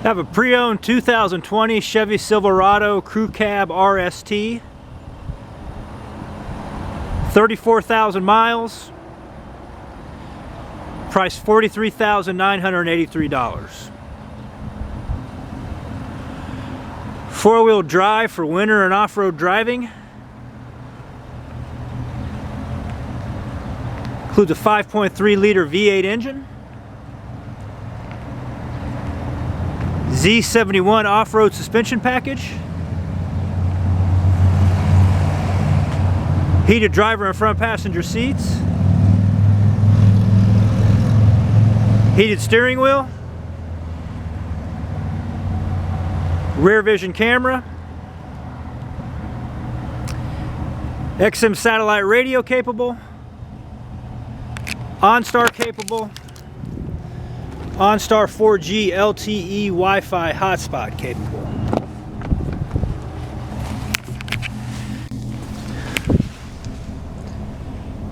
I have a pre-owned 2020 Chevy Silverado Crew Cab RST. 34,000 miles. Price $43,983. Four-wheel drive for winter and off-road driving. Includes a 5.3 liter V8 engine. Z71 off-road suspension package. Heated driver and front passenger seats. Heated steering wheel. Rear vision camera. XM satellite radio capable. OnStar capable. OnStar 4G LTE Wi-Fi hotspot capable.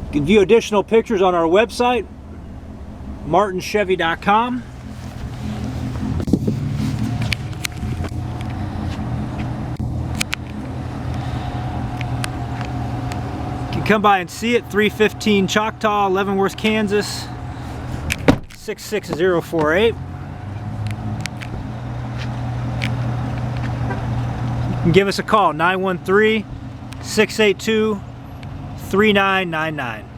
You can view additional pictures on our website, martinchevy.com. You can come by and see it, 315 Choctaw, Leavenworth, Kansas, 66048. You can give us a call, 913-682-3999.